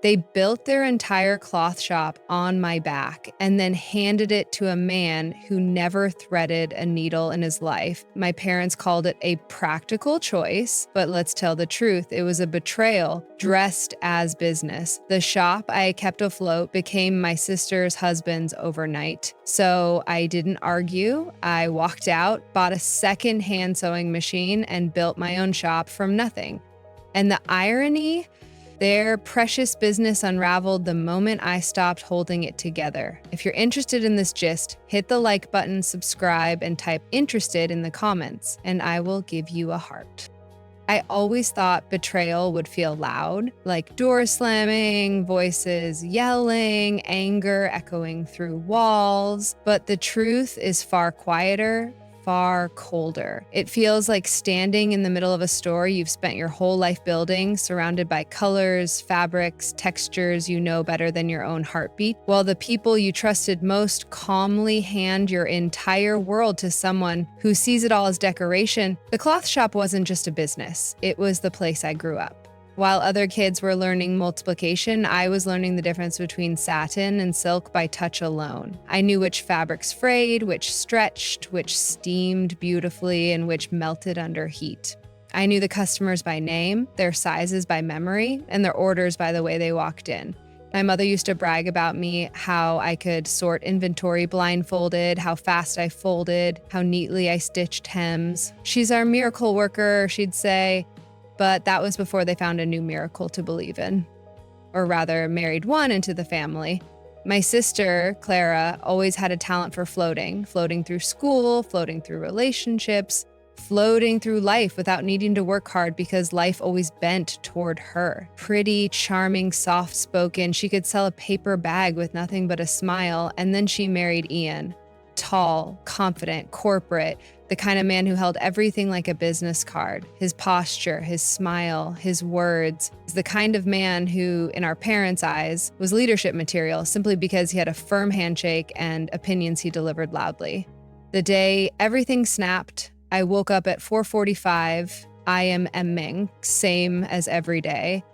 They built their entire cloth shop on my back and then handed it to a man who never threaded a needle in his life. My parents called it a practical choice, but let's tell the truth, it was a betrayal dressed as business. The shop I kept afloat became my sister's husband's overnight. So I didn't argue. I walked out, bought a second hand sewing machine, and built my own shop from nothing. And the irony, their precious business unraveled the moment I stopped holding it together. If you're interested in this gist, hit the like button, subscribe, and type interested in the comments, and I will give you a heart. I always thought betrayal would feel loud, like door slamming, voices yelling, anger echoing through walls, but the truth is far quieter, far colder. It feels like standing in the middle of a store you've spent your whole life building, surrounded by colors, fabrics, textures you know better than your own heartbeat, while the people you trusted most calmly hand your entire world to someone who sees it all as decoration. The cloth shop wasn't just a business, it was the place I grew up. While other kids were learning multiplication, I was learning the difference between satin and silk by touch alone. I knew which fabrics frayed, which stretched, which steamed beautifully, and which melted under heat. I knew the customers by name, their sizes by memory, and their orders by the way they walked in. My mother used to brag about me, how I could sort inventory blindfolded, how fast I folded, how neatly I stitched hems. "She's our miracle worker," she'd say. But that was before they found a new miracle to believe in. Or rather, married one into the family. My sister, Clara, always had a talent for floating through school, floating through relationships, floating through life without needing to work hard because life always bent toward her. Pretty, charming, soft-spoken, she could sell a paper bag with nothing but a smile, and then she married Ian. Tall, confident, corporate, the kind of man who held everything like a business card. His posture, his smile, his words. He's the kind of man who, in our parents' eyes, was leadership material simply because he had a firm handshake and opinions he delivered loudly. The day everything snapped, I woke up at 4:45. I am emming, same as every day.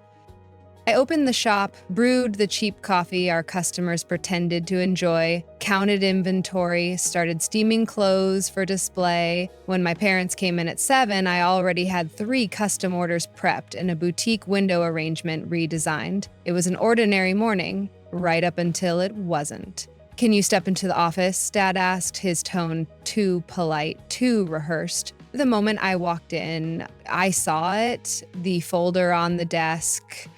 I opened the shop, brewed the cheap coffee our customers pretended to enjoy, counted inventory, started steaming clothes for display. When my parents came in at 7, I already had 3 custom orders prepped and a boutique window arrangement redesigned. It was an ordinary morning, right up until it wasn't. "Can you step into the office?" Dad asked, his tone too polite, too rehearsed. The moment I walked in, I saw it, the folder on the desk,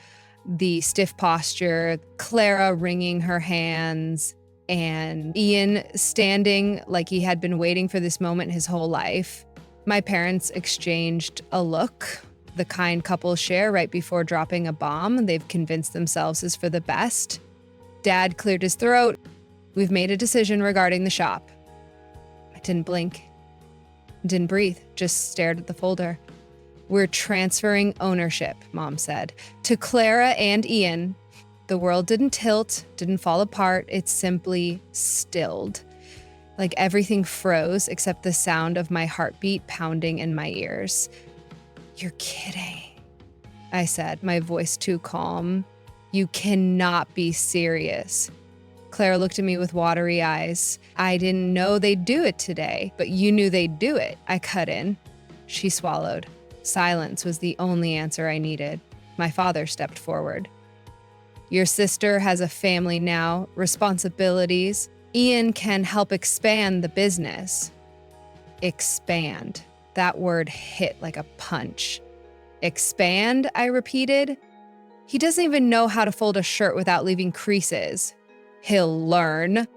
the stiff posture, Clara wringing her hands, and Ian standing like he had been waiting for this moment his whole life. My parents exchanged a look, the kind couples share right before dropping a bomb they've convinced themselves is for the best. Dad cleared his throat. "We've made a decision regarding the shop." I didn't blink, didn't breathe, just stared at the folder. "We're transferring ownership," Mom said, "to Clara and Ian." The world didn't tilt, didn't fall apart, it simply stilled. Like everything froze except the sound of my heartbeat pounding in my ears. "You're kidding," I said, my voice too calm. "You cannot be serious." Clara looked at me with watery eyes. "I didn't know they'd do it today, but you knew they'd do it," I cut in. She swallowed. Silence was the only answer I needed. My father stepped forward. "Your sister has a family now, responsibilities. Ian can help expand the business." Expand. That word hit like a punch. "Expand?" I repeated. "He doesn't even know how to fold a shirt without leaving creases." "He'll learn,"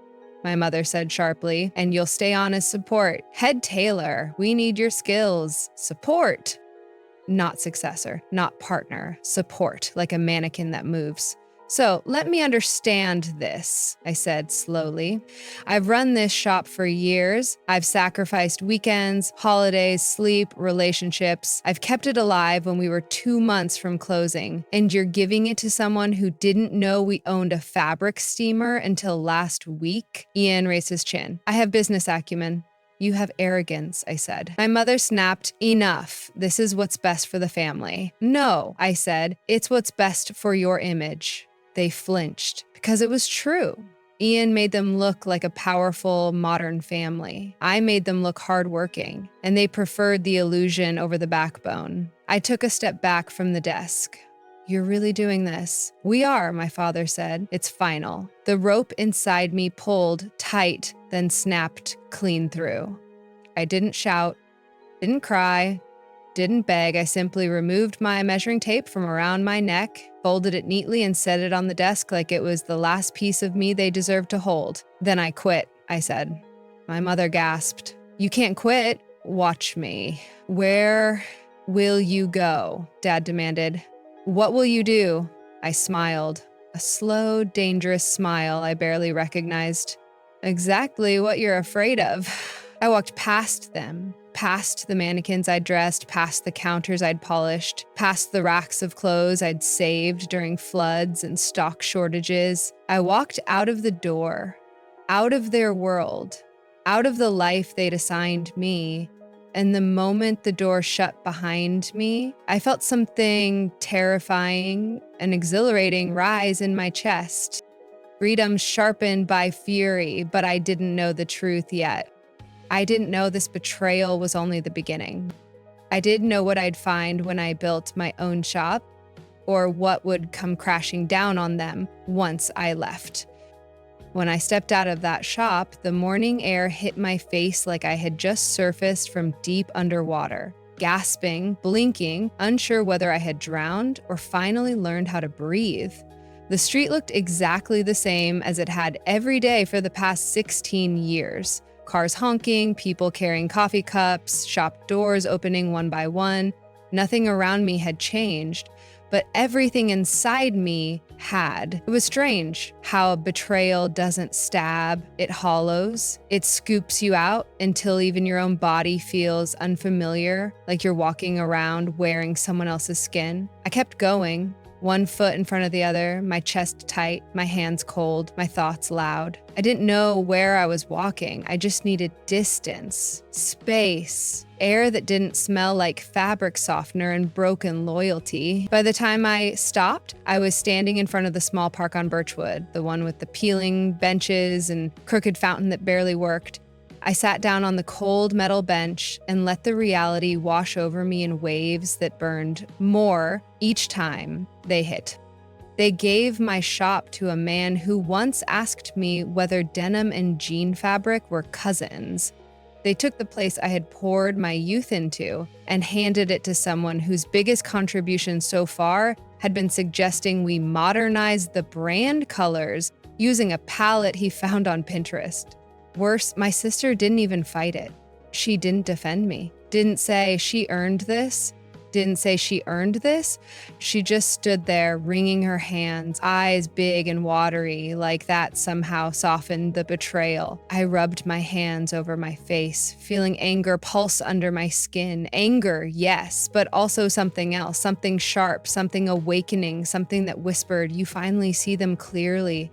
my mother said sharply, "and you'll stay on as support. Head tailor, we need your skills. Support. Not successor, not partner. Support, like a mannequin that moves." "So let me understand this," I said slowly. "I've run this shop for years. I've sacrificed weekends, holidays, sleep, relationships. I've kept it alive when we were 2 months from closing. And you're giving it to someone who didn't know we owned a fabric steamer until last week?" Ian raised his chin. "I have business acumen." "You have arrogance," I said. My mother snapped, "Enough. This is what's best for the family." "No," I said. "It's what's best for your image." They flinched because it was true. Ian made them look like a powerful, modern family. I made them look hardworking, and they preferred the illusion over the backbone. I took a step back from the desk. "You're really doing this?" "We are," my father said. "It's final." The rope inside me pulled tight, then snapped clean through. I didn't shout, didn't cry, didn't beg. I simply removed my measuring tape from around my neck, folded it neatly, and set it on the desk like it was the last piece of me they deserved to hold. "Then I quit," I said. My mother gasped. "You can't quit. Watch me." "Where will you go?" Dad demanded. "What will you do?" I smiled. A slow, dangerous smile I barely recognized. "Exactly what you're afraid of." I walked past them, past the mannequins I'd dressed, past the counters I'd polished, past the racks of clothes I'd saved during floods and stock shortages. I walked out of the door, out of their world, out of the life they'd assigned me. And the moment the door shut behind me, I felt something terrifying and exhilarating rise in my chest. Freedom sharpened by fury, but I didn't know the truth yet. I didn't know this betrayal was only the beginning. I didn't know what I'd find when I built my own shop, or what would come crashing down on them once I left. When I stepped out of that shop, the morning air hit my face like I had just surfaced from deep underwater, gasping, blinking, unsure whether I had drowned or finally learned how to breathe. The street looked exactly the same as it had every day for the past 16 years. Cars honking, people carrying coffee cups, shop doors opening one by one. Nothing around me had changed, but everything inside me had. It was strange how betrayal doesn't stab, it hollows. It scoops you out until even your own body feels unfamiliar, like you're walking around wearing someone else's skin. I kept going, one foot in front of the other, my chest tight, my hands cold, my thoughts loud. I didn't know where I was walking. I just needed distance, space, air that didn't smell like fabric softener and broken loyalty. By the time I stopped, I was standing in front of the small park on Birchwood, the one with the peeling benches and crooked fountain that barely worked. I sat down on the cold metal bench and let the reality wash over me in waves that burned more each time they hit. They gave my shop to a man who once asked me whether denim and jean fabric were cousins. They took the place I had poured my youth into and handed it to someone whose biggest contribution so far had been suggesting we modernize the brand colors using a palette he found on Pinterest. Worse, my sister didn't even fight it. She didn't defend me, didn't say she earned this, didn't say she earned this. She just stood there wringing her hands, eyes big and watery, like that somehow softened the betrayal. I rubbed my hands over my face, feeling anger pulse under my skin. Anger, yes, but also something else, something sharp, something awakening, something that whispered, "You finally see them clearly."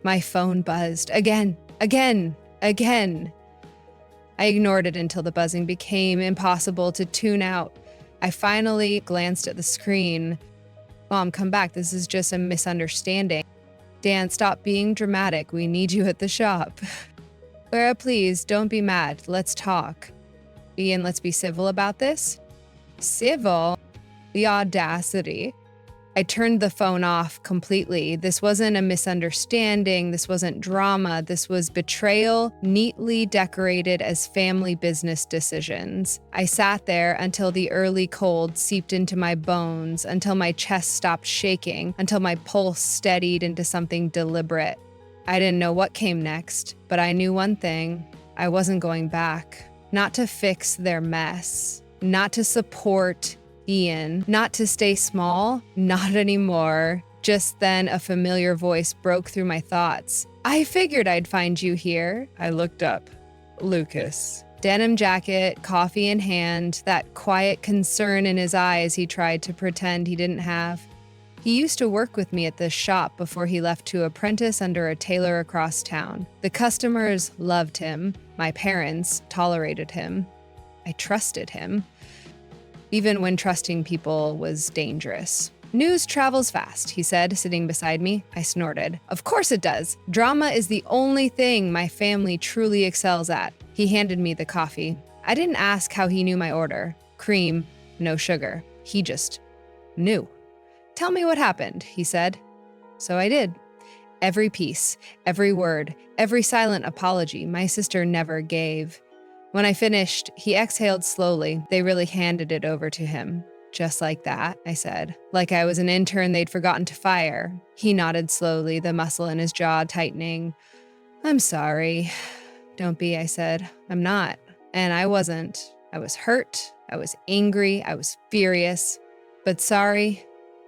My phone buzzed. Again. I ignored it until the buzzing became impossible to tune out. I finally glanced at the screen. "Mom, come back. This is just a misunderstanding." "Dan, stop being dramatic. We need you at the shop." "Clara, please, don't be mad. Let's talk." "Ian, let's be civil about this." Civil? The audacity. I turned the phone off completely. This wasn't a misunderstanding. This wasn't drama. This was betrayal, neatly decorated as family business decisions. I sat there until the early cold seeped into my bones, until my chest stopped shaking, until my pulse steadied into something deliberate. I didn't know what came next, but I knew one thing. I wasn't going back. Not to fix their mess. Not to support Ian, not to stay small, not anymore. Just then, a familiar voice broke through my thoughts. "I figured I'd find you here." I looked up. Lucas. Denim jacket, coffee in hand, that quiet concern in his eyes he tried to pretend he didn't have. He used to work with me at this shop before he left to apprentice under a tailor across town. The customers loved him. My parents tolerated him. I trusted him. Even when trusting people was dangerous. News travels fast, he said, sitting beside me. I snorted. Of course it does. Drama is the only thing my family truly excels at. He handed me the coffee. I didn't ask how he knew my order. Cream, no sugar. He just knew. Tell me what happened, he said. So I did. Every piece, every word, every silent apology my sister never gave. When I finished, he exhaled slowly. They really handed it over to him. Just like that, I said. Like I was an intern they'd forgotten to fire. He nodded slowly, the muscle in his jaw tightening. I'm sorry. Don't be, I said. I'm not. And I wasn't. I was hurt. I was angry. I was furious. But sorry?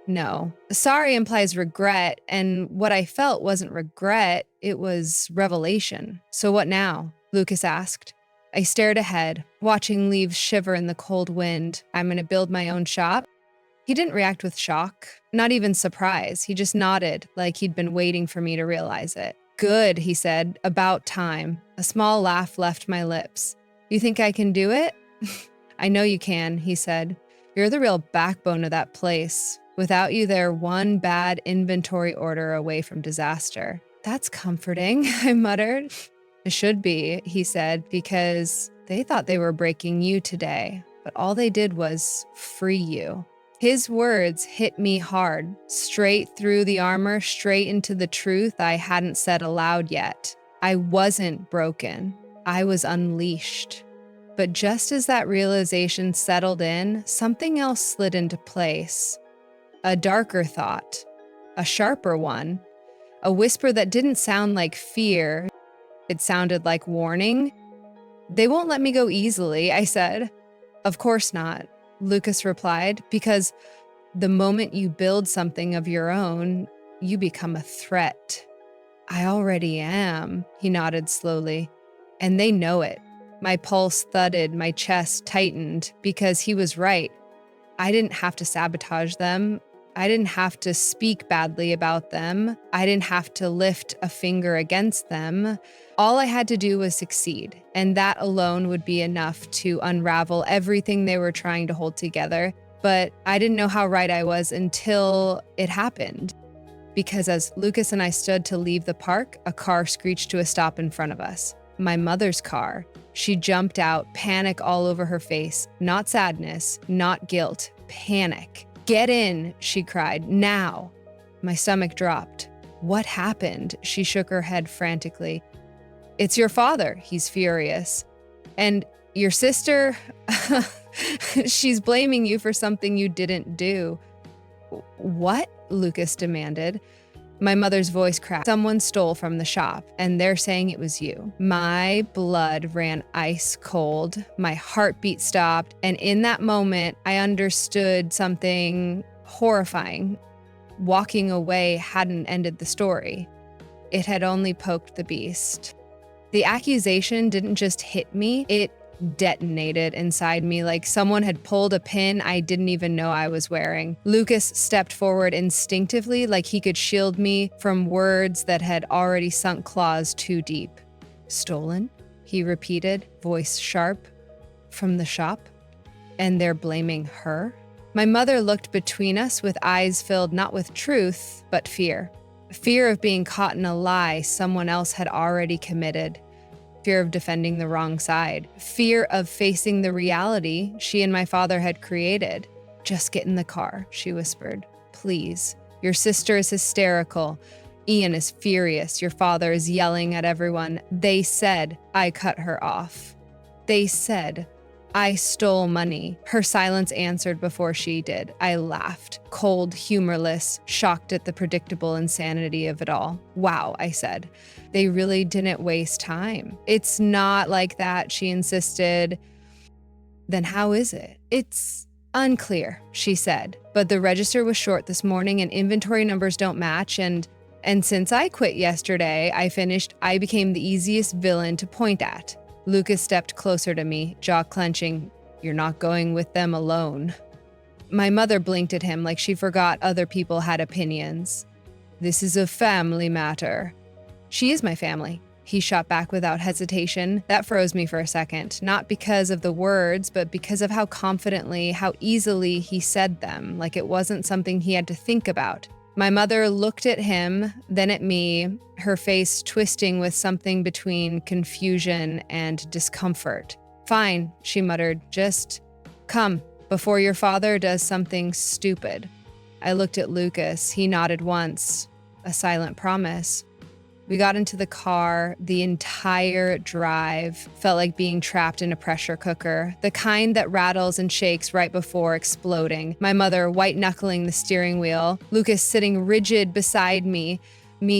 No. Sorry implies regret, and what I felt wasn't regret, it was revelation. So what now? Lucas asked. I stared ahead, watching leaves shiver in the cold wind. I'm going to build my own shop. He didn't react with shock, not even surprise. He just nodded, like he'd been waiting for me to realize it. Good, he said. About time. A small laugh left my lips. You think I can do it? I know you can, he said. You're the real backbone of that place. Without you, they're one bad inventory order away from disaster. That's comforting, I muttered. It should be, he said, because they thought they were breaking you today, but all they did was free you. His words hit me hard, straight through the armor, straight into the truth I hadn't said aloud yet. I wasn't broken. I was unleashed. But just as that realization settled in, something else slid into place. A darker thought, a sharper one, a whisper that didn't sound like fear. It sounded like warning. They won't let me go easily, I said. Of course not, Lucas replied, because the moment you build something of your own, you become a threat. I already am, he nodded slowly, and they know it. My pulse thudded, my chest tightened, because he was right. I didn't have to sabotage them. I didn't have to speak badly about them. I didn't have to lift a finger against them. All I had to do was succeed, and that alone would be enough to unravel everything they were trying to hold together. But I didn't know how right I was until it happened. Because as Lucas and I stood to leave the park, a car screeched to a stop in front of us. My mother's car. She jumped out, panic all over her face. Not sadness, not guilt, panic. Get in, she cried, now. My stomach dropped. What happened? She shook her head frantically. It's your father, he's furious. And your sister, she's blaming you for something you didn't do. What? Lucas demanded. My mother's voice cracked. Someone stole from the shop, and they're saying it was you. My blood ran ice cold. My heartbeat stopped, and in that moment, I understood something horrifying. Walking away hadn't ended the story. It had only poked the beast. The accusation didn't just hit me, it detonated inside me like someone had pulled a pin I didn't even know I was wearing. Lucas stepped forward instinctively like he could shield me from words that had already sunk claws too deep. Stolen? He repeated, voice sharp. From the shop? And they're blaming her? My mother looked between us with eyes filled not with truth, but fear. Fear of being caught in a lie someone else had already committed. Fear of defending the wrong side. Fear of facing the reality she and my father had created. Just get in the car, she whispered. Please. Your sister is hysterical. Ian is furious. Your father is yelling at everyone. They said I cut her off. They said I stole money. Her silence answered before she did. I laughed, cold, humorless, shocked at the predictable insanity of it all. Wow, I said. They really didn't waste time. It's not like that, she insisted. Then how is it? It's unclear, she said. But the register was short this morning and inventory numbers don't match, and since I quit yesterday, I became the easiest villain to point at. Lucas stepped closer to me, jaw clenching. You're not going with them alone. My mother blinked at him like she forgot other people had opinions. This is a family matter. She is my family. he shot back without hesitation. That froze me for a second, not because of the words, but because of how confidently, how easily he said them, like it wasn't something he had to think about. My mother looked at him, then at me, her face twisting with something between confusion and discomfort. "Fine," she muttered, "just come before your father does something stupid." I looked at Lucas. He nodded once, a silent promise. We got into the car. The entire drive felt like being trapped in a pressure cooker, the kind that rattles and shakes right before exploding. My mother white-knuckling the steering wheel, Lucas sitting rigid beside me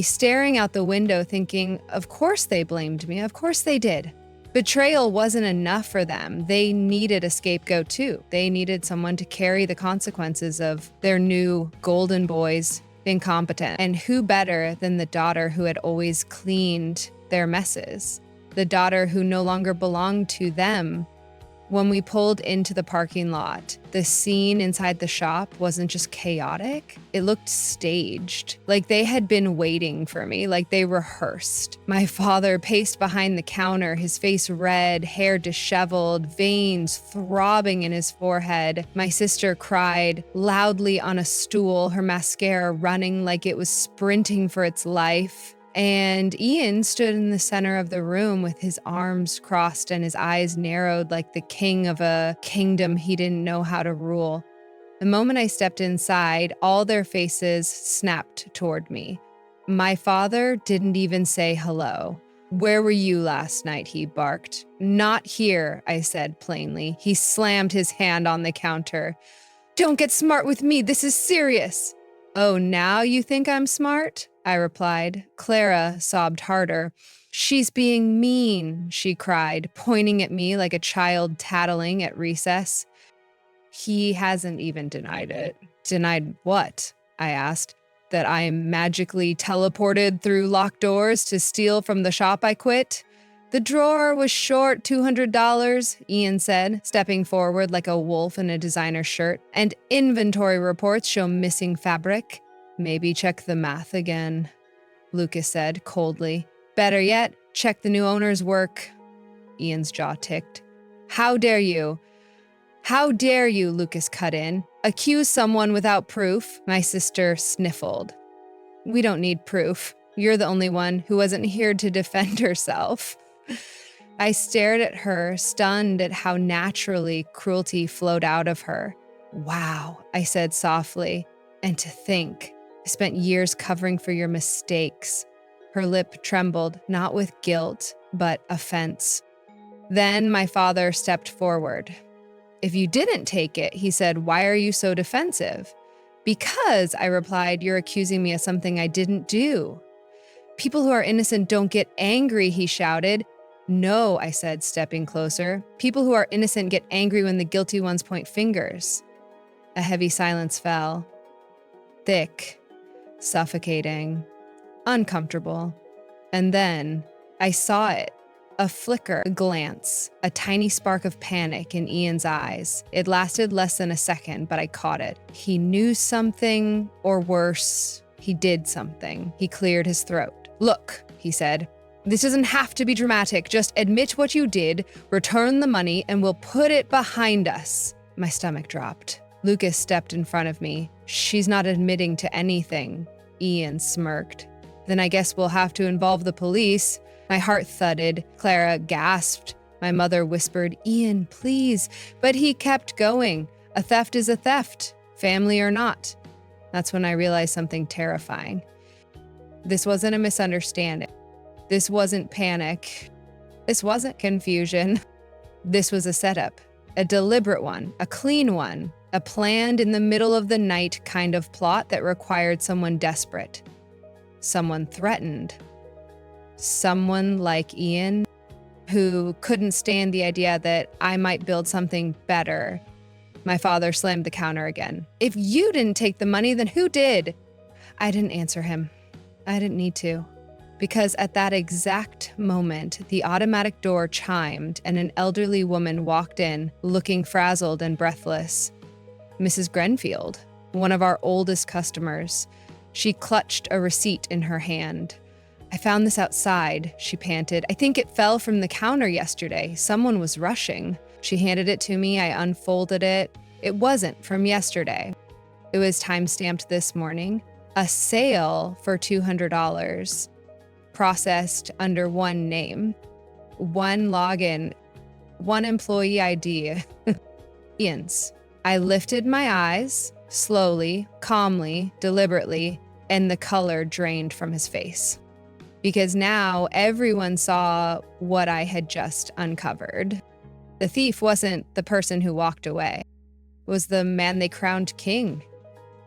staring out the window thinking, of course they blamed me, of course they did. Betrayal wasn't enough for them. They needed a scapegoat too. They needed someone to carry the consequences of their new golden boy's incompetent. And who better than the daughter who had always cleaned their messes? The daughter who no longer belonged to them. When we pulled into the parking lot, the scene inside the shop wasn't just chaotic, it looked staged. Like they had been waiting for me, like they rehearsed. My father paced behind the counter, his face red, hair disheveled, veins throbbing in his forehead. My sister cried loudly on a stool, her mascara running like it was sprinting for its life. And Ian stood in the center of the room with his arms crossed and his eyes narrowed like the king of a kingdom he didn't know how to rule. The moment I stepped inside, all their faces snapped toward me. My father didn't even say hello. "Where were you last night?" he barked. "Not here," I said plainly. He slammed his hand on the counter. "Don't get smart with me. This is serious." "Oh, now you think I'm smart?" I replied. Clara sobbed harder. "She's being mean," she cried, pointing at me like a child tattling at recess. He hasn't even denied it. "Denied what?" I asked. "That I magically teleported through locked doors to steal from the shop I quit?" "The drawer was short $200, Ian said, stepping forward like a wolf in a designer shirt. "And inventory reports show missing fabric." "Maybe check the math again," Lucas said coldly. "Better yet, check the new owner's work." Ian's jaw ticked. How dare you?" "How dare you," Lucas cut in. "Accuse someone without proof?" My sister sniffled. "We don't need proof. You're the only one who wasn't here to defend herself." I stared at her, stunned at how naturally cruelty flowed out of her. "Wow," I said softly. "And to think, I spent years covering for your mistakes." Her lip trembled, not with guilt, but offense. Then my father stepped forward. "If you didn't take it," he said, "why are you so defensive?" "Because," I replied, "you're accusing me of something I didn't do." "People who are innocent don't get angry," he shouted. "No," I said, stepping closer. "People who are innocent get angry when the guilty ones point fingers." A heavy silence fell. Thick, suffocating, uncomfortable. And then I saw it. A flicker, a glance, a tiny spark of panic in Ian's eyes. It lasted less than a second, but I caught it. He knew something, or worse, he did something. He cleared his throat. "Look," he said, "this doesn't have to be dramatic. Just admit what you did, return the money, and we'll put it behind us." My stomach dropped. Lucas stepped in front of me. "She's not admitting to anything," Ian smirked. "Then I guess we'll have to involve the police." My heart thudded. Clara gasped. My mother whispered, "Ian, please." But he kept going. A theft is a theft, family or not. That's when I realized something terrifying. This wasn't a misunderstanding. This wasn't panic. This wasn't confusion. This was a setup, a deliberate one, a clean one, a planned in the middle of the night kind of plot that required someone desperate, someone threatened, someone like Ian who couldn't stand the idea that I might build something better. My father slammed the counter again. "If you didn't take the money, then who did?" I didn't answer him. I didn't need to. Because at that exact moment, the automatic door chimed and an elderly woman walked in, looking frazzled and breathless. Mrs. Grenfield, one of our oldest customers. She clutched a receipt in her hand. I found this outside, she panted. I think it fell from the counter yesterday. Someone was rushing. She handed it to me. I unfolded it. It wasn't from yesterday. It was time-stamped this morning. A sale for $200, processed under one name, one login, one employee ID, Ian's. I lifted my eyes, slowly, calmly, deliberately, and the color drained from his face. Because now everyone saw what I had just uncovered. The thief wasn't the person who walked away. It was the man they crowned king.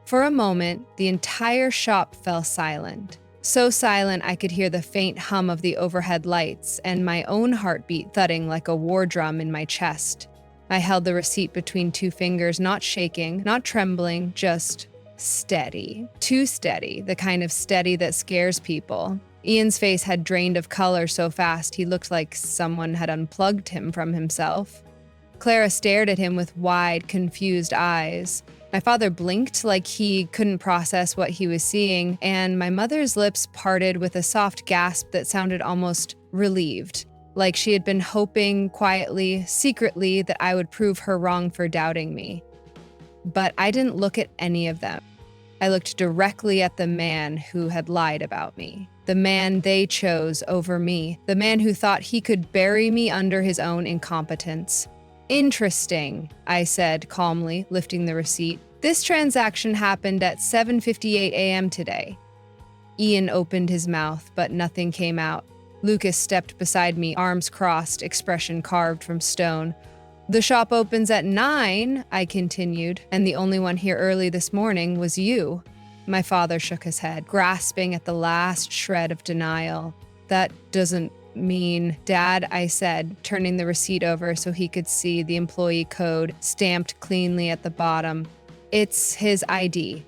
For a moment, the entire shop fell silent. So silent I could hear the faint hum of the overhead lights and my own heartbeat thudding like a war drum in my chest. I held the receipt between two fingers, not shaking, not trembling, just steady. Too steady, the kind of steady that scares people. Ian's face had drained of color so fast he looked like someone had unplugged him from himself. Clara stared at him with wide, confused eyes. My father blinked like he couldn't process what he was seeing, and my mother's lips parted with a soft gasp that sounded almost relieved, like she had been hoping quietly, secretly, that I would prove her wrong for doubting me. But I didn't look at any of them. I looked directly at the man who had lied about me, the man they chose over me, the man who thought he could bury me under his own incompetence. Interesting, I said calmly, lifting the receipt. This transaction happened at 7:58 a.m. today. Ian opened his mouth, but nothing came out. Lucas stepped beside me, arms crossed, expression carved from stone. The shop opens at 9, I continued, and the only one here early this morning was you. My father shook his head, grasping at the last shred of denial. That doesn't mean, Dad, I said, turning the receipt over so he could see the employee code stamped cleanly at the bottom. It's his ID.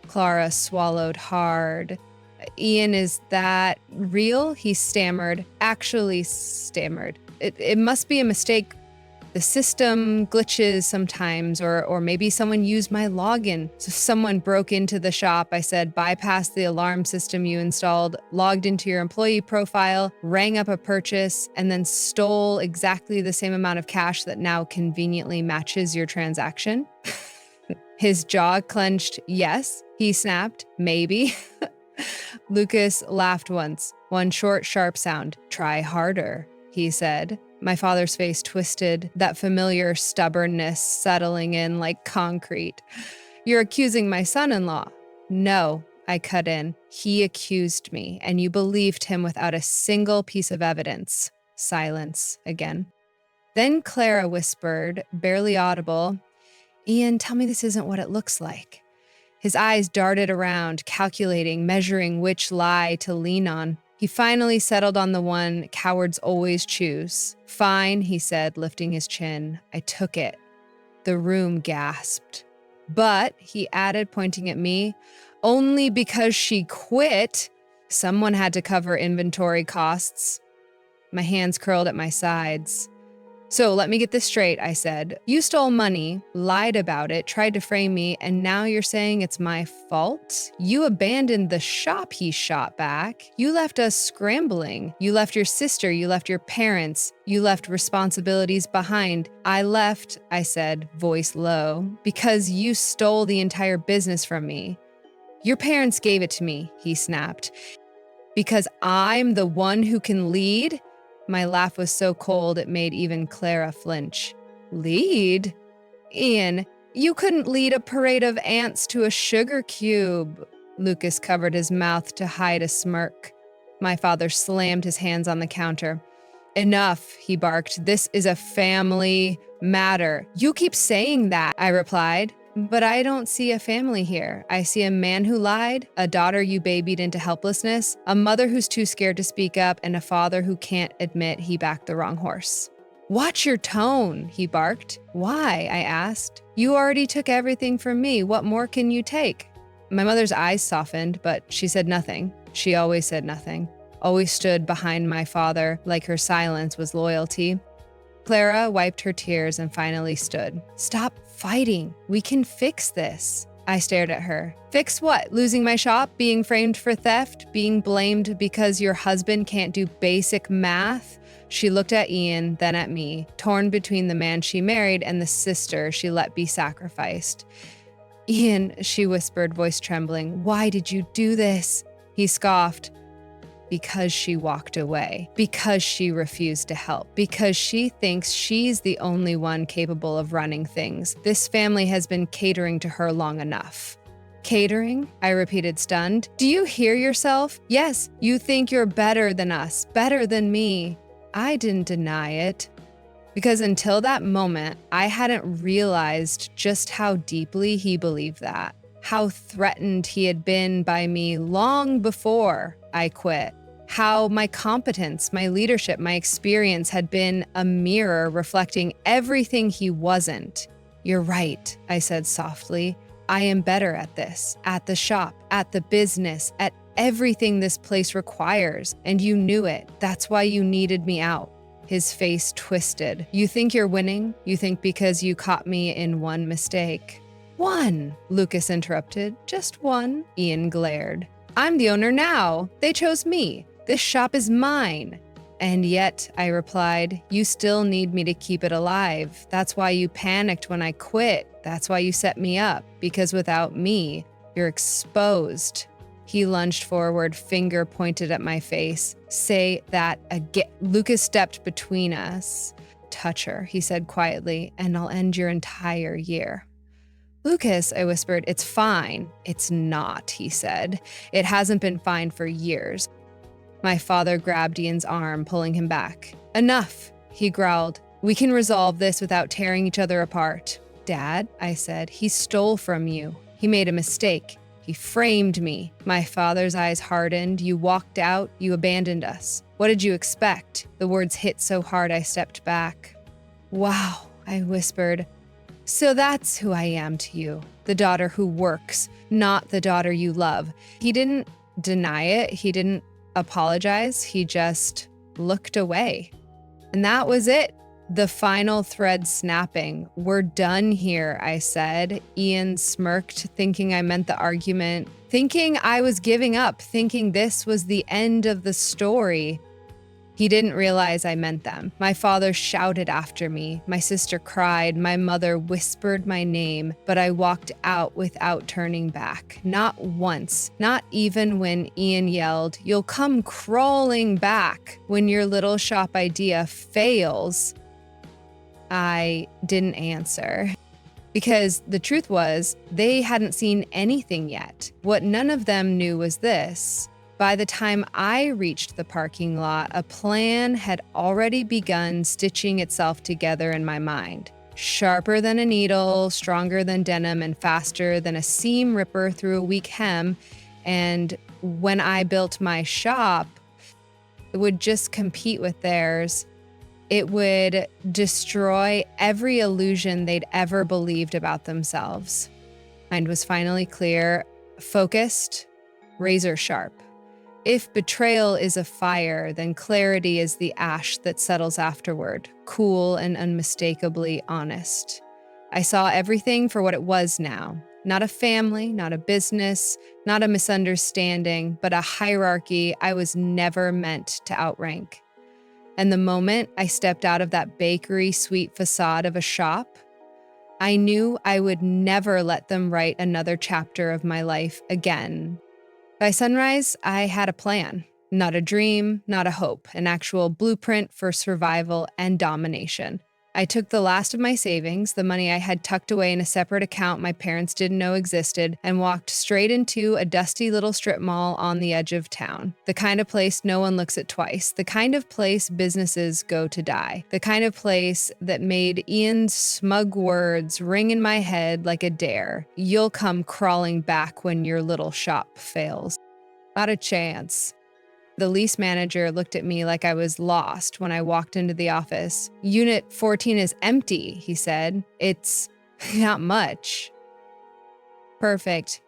Clara swallowed hard. Ian, is that real? He stammered. Actually stammered. It must be a mistake. The system glitches sometimes, or maybe someone used my login. So someone broke into the shop, I said, bypassed the alarm system you installed, logged into your employee profile, rang up a purchase, and then stole exactly the same amount of cash that now conveniently matches your transaction. His jaw clenched. Yes, he snapped. Maybe. Lucas laughed once, one short, sharp sound. Try harder, he said. My father's face twisted, that familiar stubbornness settling in like concrete. You're accusing my son-in-law. No, I cut in. He accused me, and you believed him without a single piece of evidence. Silence again. Then Clara whispered, barely audible, Ian, tell me this isn't what it looks like. His eyes darted around, calculating, measuring which lie to lean on. He finally settled on the one cowards always choose. Fine, he said, lifting his chin. I took it. The room gasped. But, he added, pointing at me, only because she quit, someone had to cover inventory costs. My hands curled at my sides. So let me get this straight, I said. You stole money, lied about it, tried to frame me, and now you're saying it's my fault? You abandoned the shop, he shot back. You left us scrambling. You left your sister, you left your parents, you left responsibilities behind. I left, I said, voice low, because you stole the entire business from me. Your parents gave it to me, he snapped. Because I'm the one who can lead? My laugh was so cold it made even Clara flinch. Lead? Ian, you couldn't lead a parade of ants to a sugar cube. Lucas covered his mouth to hide a smirk. My father slammed his hands on the counter. Enough, he barked. This is a family matter. You keep saying that, I replied. But I don't see a family here. I see a man who lied, a daughter you babied into helplessness, a mother who's too scared to speak up, and a father who can't admit he backed the wrong horse. Watch your tone, he barked. Why? I asked. You already took everything from me. What more can you take? My mother's eyes softened, but she said nothing. She always said nothing. Always stood behind my father like her silence was loyalty. Clara wiped her tears and finally stood. Stop fighting. We can fix this. I stared at her. Fix what? Losing my shop? Being framed for theft? Being blamed because your husband can't do basic math? She looked at Ian, then at me, torn between the man she married and the sister she let be sacrificed. Ian, she whispered, voice trembling, why did you do this? He scoffed. Because she walked away. Because she refused to help. Because she thinks she's the only one capable of running things. This family has been catering to her long enough. Catering? I repeated, stunned. Do you hear yourself? Yes, you think you're better than us, better than me. I didn't deny it. Because until that moment, I hadn't realized just how deeply he believed that. How threatened he had been by me long before I quit. How my competence, my leadership, my experience had been a mirror reflecting everything he wasn't. You're right, I said softly. I am better at this, at the shop, at the business, at everything this place requires, and you knew it. That's why you needed me out. His face twisted. You think you're winning? You think because you caught me in one mistake? One, Lucas interrupted. Just one, Ian glared. I'm the owner now. They chose me. This shop is mine. And yet, I replied, you still need me to keep it alive. That's why you panicked when I quit. That's why you set me up. Because without me, you're exposed. He lunged forward, finger pointed at my face. Say that again. Lucas stepped between us. Touch her, he said quietly, and I'll end your entire year. Lucas, I whispered, it's fine. It's not, he said. It hasn't been fine for years. My father grabbed Ian's arm, pulling him back. Enough, he growled. We can resolve this without tearing each other apart. Dad, I said, he stole from you. He made a mistake. He framed me. My father's eyes hardened. You walked out. You abandoned us. What did you expect? The words hit so hard I stepped back. Wow, I whispered. So that's who I am to you. The daughter who works, not the daughter you love. He didn't deny it. He didn't apologize. He just looked away. And that was it. The final thread snapping. We're done here, I said. Ian smirked, thinking I meant the argument, thinking I was giving up, thinking this was the end of the story. He didn't realize I meant them. My father shouted after me. My sister cried. My mother whispered my name, but I walked out without turning back. Not once, not even when Ian yelled, "You'll come crawling back when your little shop idea fails." I didn't answer. Because the truth was, they hadn't seen anything yet. What none of them knew was this. By the time I reached the parking lot, a plan had already begun stitching itself together in my mind. Sharper than a needle, stronger than denim, and faster than a seam ripper through a weak hem. And when I built my shop, it would just compete with theirs. It would destroy every illusion they'd ever believed about themselves. Mind was finally clear, focused, razor sharp. If betrayal is a fire, then clarity is the ash that settles afterward, cool and unmistakably honest. I saw everything for what it was now. Not a family, not a business, not a misunderstanding, but a hierarchy I was never meant to outrank. And the moment I stepped out of that bakery sweet facade of a shop, I knew I would never let them write another chapter of my life again. By sunrise, I had a plan. Not a dream, not a hope, an actual blueprint for survival and domination. I took the last of my savings, the money I had tucked away in a separate account my parents didn't know existed, and walked straight into a dusty little strip mall on the edge of town. The kind of place no one looks at twice. The kind of place businesses go to die. The kind of place that made Ian's smug words ring in my head like a dare. You'll come crawling back when your little shop fails. Not a chance. The lease manager looked at me like I was lost when I walked into the office. Unit 14 is empty, he said. It's not much. Perfect.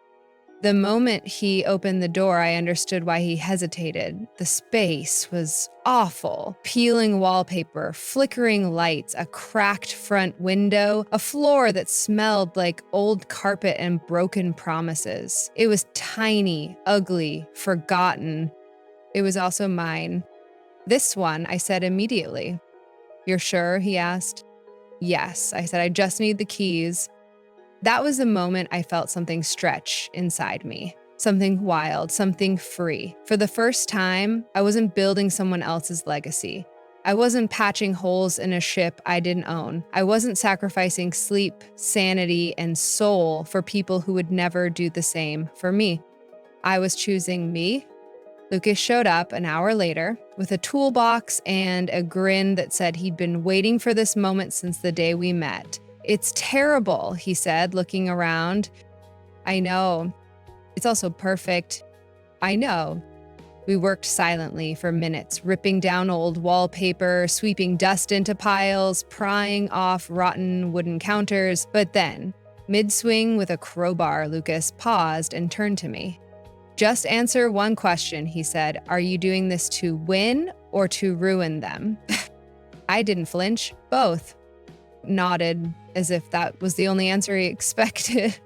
The moment he opened the door, I understood why he hesitated. The space was awful. Peeling wallpaper, flickering lights, a cracked front window, a floor that smelled like old carpet and broken promises. It was tiny, ugly, forgotten. It was also mine. This one, I said immediately. "You're sure?" he asked. "Yes," I said. "I just need the keys." That was the moment I felt something stretch inside me. Something wild, something free. For the first time, I wasn't building someone else's legacy. I wasn't patching holes in a ship I didn't own. I wasn't sacrificing sleep, sanity, and soul for people who would never do the same for me. I was choosing me. Lucas showed up an hour later with a toolbox and a grin that said he'd been waiting for this moment since the day we met. "It's terrible," he said, looking around. "I know. It's also perfect." "I know." We worked silently for minutes, ripping down old wallpaper, sweeping dust into piles, prying off rotten wooden counters. But then, mid-swing with a crowbar, Lucas paused and turned to me. "Just answer one question," he said. "Are you doing this to win or to ruin them?" I didn't flinch. "Both." Nodded as if that was the only answer he expected.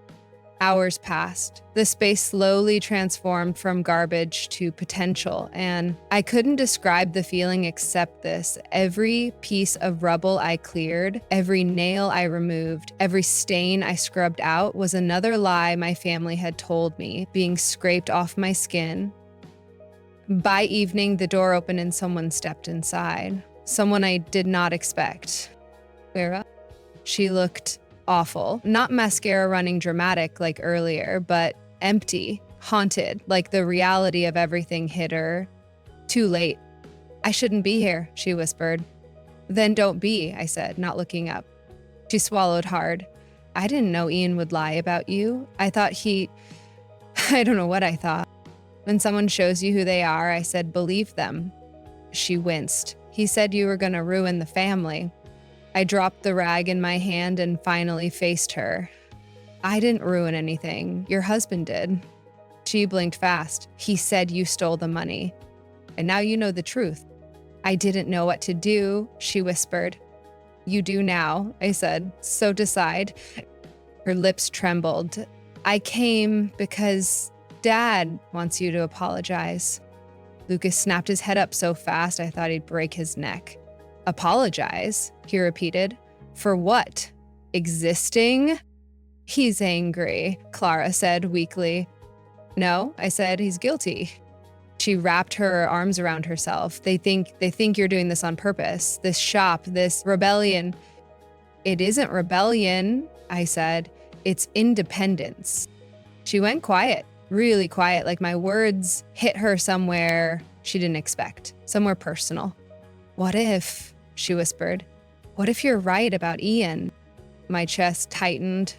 Hours passed. The space slowly transformed from garbage to potential, and I couldn't describe the feeling except this. Every piece of rubble I cleared, every nail I removed, every stain I scrubbed out was another lie my family had told me, being scraped off my skin. By evening, the door opened and someone stepped inside. Someone I did not expect. Clara? She looked awful. Not mascara running dramatic like earlier, but empty, haunted, like the reality of everything hit her. Too late. "I shouldn't be here," she whispered. "Then don't be," I said, not looking up. She swallowed hard. "I didn't know Ian would lie about you. I thought I don't know what I thought." "When someone shows you who they are," I said, "believe them." She winced. "He said you were going to ruin the family." I dropped the rag in my hand and finally faced her. "I didn't ruin anything. Your husband did." She blinked fast. "He said you stole the money. And now you know the truth." "I didn't know what to do," she whispered. "You do now," I said. "So decide." Her lips trembled. "I came because Dad wants you to apologize." Lucas snapped his head up so fast I thought he'd break his neck. "Apologize?" he repeated. "For what? Existing?" "He's angry," Clara said weakly. "No," I said, "he's guilty." She wrapped her arms around herself. They think you're doing this on purpose. This shop, this rebellion." "It isn't rebellion," I said. "It's independence." She went quiet, really quiet, like my words hit her somewhere she didn't expect, somewhere personal. "What if," she whispered, "what if you're right about Ian?" My chest tightened,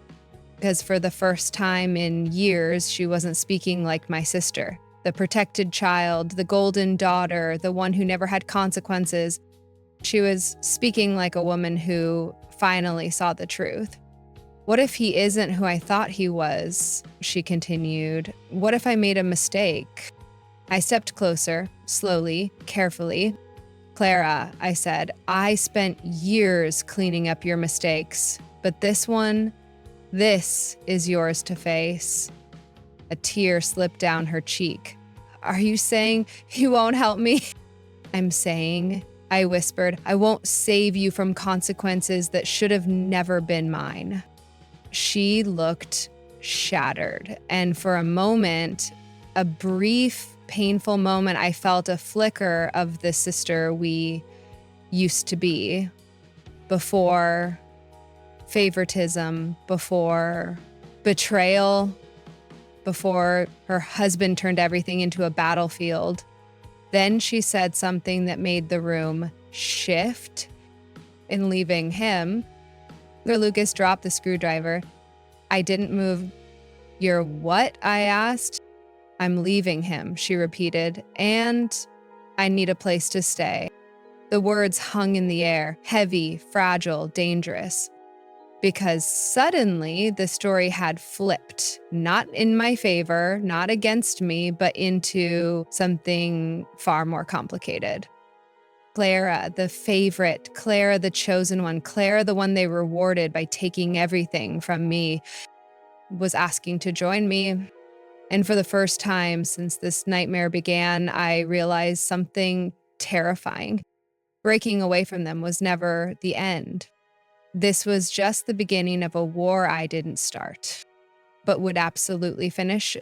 because for the first time in years, she wasn't speaking like my sister. The protected child, the golden daughter, the one who never had consequences. She was speaking like a woman who finally saw the truth. "What if he isn't who I thought he was?" she continued. "What if I made a mistake?" I stepped closer, slowly, carefully. "Clara," I said, "I spent years cleaning up your mistakes, but this is yours to face." A tear slipped down her cheek. "Are you saying you won't help me?" "I'm saying," I whispered, "I won't save you from consequences that should have never been mine." She looked shattered, and for a moment, a brief, painful moment, I felt a flicker of the sister we used to be, before favoritism, before betrayal, before her husband turned everything into a battlefield. Then she said something that made the room shift. In leaving him, Lucas dropped the screwdriver. "I didn't move." "You're what?" I asked. "I'm leaving him," she repeated, "and I need a place to stay." The words hung in the air, heavy, fragile, dangerous. because suddenly the story had flipped, not in my favor, not against me, but into something far more complicated. Clara, the favorite, Clara, the chosen one, Clara, the one they rewarded by taking everything from me, was asking to join me. And for the first time since this nightmare began, I realized something terrifying. Breaking away from them was never the end. This was just the beginning of a war I didn't start, but would absolutely finish